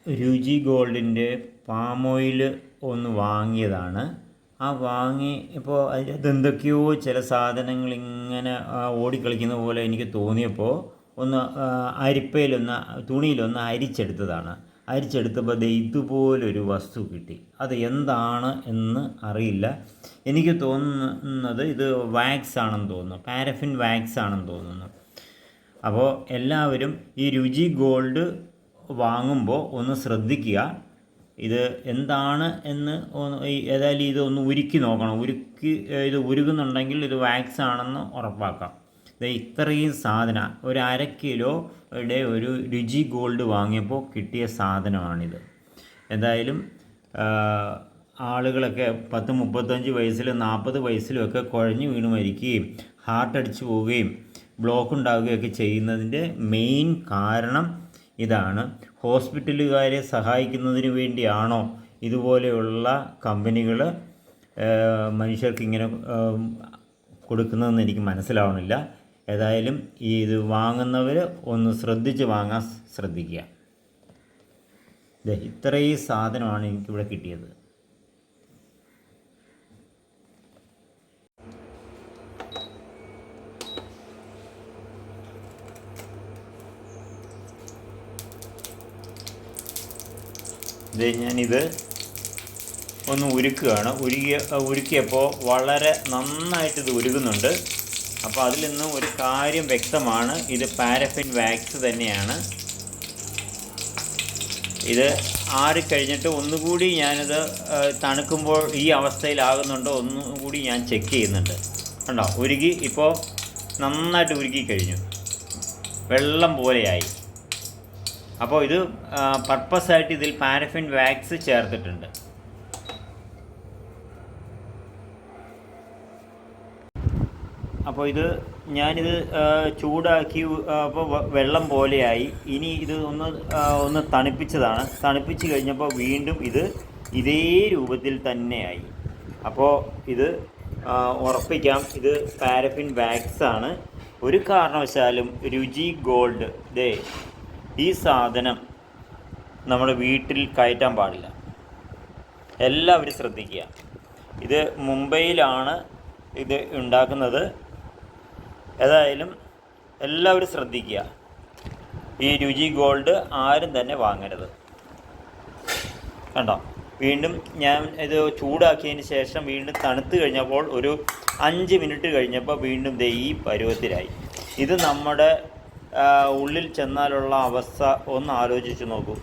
രുചി ഗോൾഡിൻ്റെ palm oil ഒന്ന് വാങ്ങിയതാണ്. ആ വാങ്ങി ഇപ്പോൾ അതിനകത്ത് എന്തൊക്കെയോ ചില സാധനങ്ങൾ ഇങ്ങനെ ഓടിക്കളിക്കുന്ന പോലെ എനിക്ക് തോന്നിയപ്പോൾ ഒന്ന് അരിപ്പയിലൊന്ന് തുണിയിലൊന്ന് അരിച്ചെടുത്തതാണ്. അരിച്ചെടുത്തപ്പോൾ ദേ ഇതുപോലൊരു വസ്തു കിട്ടി. അത് എന്താണ് എന്ന് അറിയില്ല. എനിക്ക് തോന്നുന്നത് ഇത് വാക്സ് ആണെന്ന് തോന്നുന്നു, പാരഫിൻ വാക്സ് ആണെന്ന് തോന്നുന്നു. അപ്പോൾ എല്ലാവരും ഈ രുചി ഗോൾഡ് വാങ്ങുമ്പോൾ ഒന്ന് ശ്രദ്ധിക്കുക. ഇത് എന്താണ് എന്ന് ഏതായാലും ഇതൊന്ന് ഉരുക്കി നോക്കണം. ഇത് ഉരുകുന്നുണ്ടെങ്കിൽ ഇത് വാക്സ് ആണെന്ന് ഉറപ്പാക്കാം. ഇത് ഇത്രയും സാധനം ഒരു 1/2 കിലോയുടെ ഒരു രുചി ഗോൾഡ് വാങ്ങിയപ്പോൾ കിട്ടിയ സാധനമാണിത്. എന്തായാലും ആളുകളൊക്കെ 10-35 വയസ്സിലും 40 വയസ്സിലുമൊക്കെ കുഴഞ്ഞു വീണ് മരിക്കുകയും ഹാർട്ട് അടിച്ചു പോവുകയും ബ്ലോക്ക് ഉണ്ടാവുകയൊക്കെ ചെയ്യുന്നതിൻ്റെ മെയിൻ കാരണം ഇതാണ്. ഹോസ്പിറ്റലുകാരെ സഹായിക്കുന്നതിന് വേണ്ടിയാണോ ഇതുപോലെയുള്ള കമ്പനികൾ മനുഷ്യർക്ക് ഇങ്ങനെ കൊടുക്കുന്നതെന്ന് എനിക്ക് മനസ്സിലാവണില്ല. ഏതായാലും ഇത് വാങ്ങുന്നവർ ഒന്ന് ശ്രദ്ധിച്ച് വാങ്ങാൻ ശ്രദ്ധിക്കുക. ഇത്രയും സാധനമാണ് എനിക്കിവിടെ കിട്ടിയത്. ഞാനിത് ഒന്ന് ഉരുക്കുകയാണ്. ഉരുക്കിയപ്പോൾ വളരെ നന്നായിട്ടിത് ഉരുകുന്നുണ്ട്. അപ്പോൾ അതിൽ നിന്ന് ഒരു കാര്യം വ്യക്തമാണ്, ഇത് പാരഫിൻ വാക്സ് തന്നെയാണ്. ഇത് ആറിക്കഴിഞ്ഞിട്ട് ഒന്നുകൂടി ഞാനിത് തണുക്കുമ്പോൾ ഈ അവസ്ഥയിലാകുന്നുണ്ടോ ഒന്നുകൂടി ഞാൻ ചെക്ക് ചെയ്യുന്നുണ്ട്. കണ്ടോ, ഉരുകി ഇപ്പോൾ നന്നായിട്ട് ഉരുക്കി കഴിഞ്ഞു, വെള്ളം പോലെയായി. അപ്പോൾ ഇത് പർപ്പസായിട്ട് ഇതിൽ പാരഫിൻ വാക്സ് ചേർത്തിട്ടുണ്ട്. അപ്പോൾ ഞാനിത് ചൂടാക്കി അപ്പോൾ വെള്ളം പോലെയായി. ഇനി ഇത് ഒന്ന് തണുപ്പിച്ചതാണ്. തണുപ്പിച്ച് കഴിഞ്ഞപ്പോൾ വീണ്ടും ഇതേ രൂപത്തിൽ തന്നെയായി. അപ്പോൾ ഇത് ഉറപ്പിക്കാം, ഇത് പാരഫിൻ വാക്സ് ആണ്. ഒരു കാരണവശാലും രുചി ഗോൾഡ് ഈ സാധനം നമ്മുടെ വീട്ടിൽ കയറ്റാൻ പാടില്ല. എല്ലാവരും ശ്രദ്ധിക്കുക. ഇത് മുംബൈയിലാണ് ഇത് ഉണ്ടാക്കുന്നത്. ഏതായാലും എല്ലാവരും ശ്രദ്ധിക്കുക. ഈ രുചി ഗോൾഡ് ആരും തന്നെ വാങ്ങരുത്. കണ്ടോ, വീണ്ടും ഞാൻ ഇത് ചൂടാക്കിയതിന് ശേഷം വീണ്ടും തണുത്ത് കഴിഞ്ഞപ്പോൾ ഒരു 5 മിനിറ്റ് കഴിഞ്ഞപ്പോൾ വീണ്ടും ഈ പരുവത്തിലായി. ഇത് നമ്മുടെ ഉള്ളിൽ ചെന്നാലുള്ള അവസ്ഥ ഒന്ന് ആലോചിച്ച് നോക്കൂ.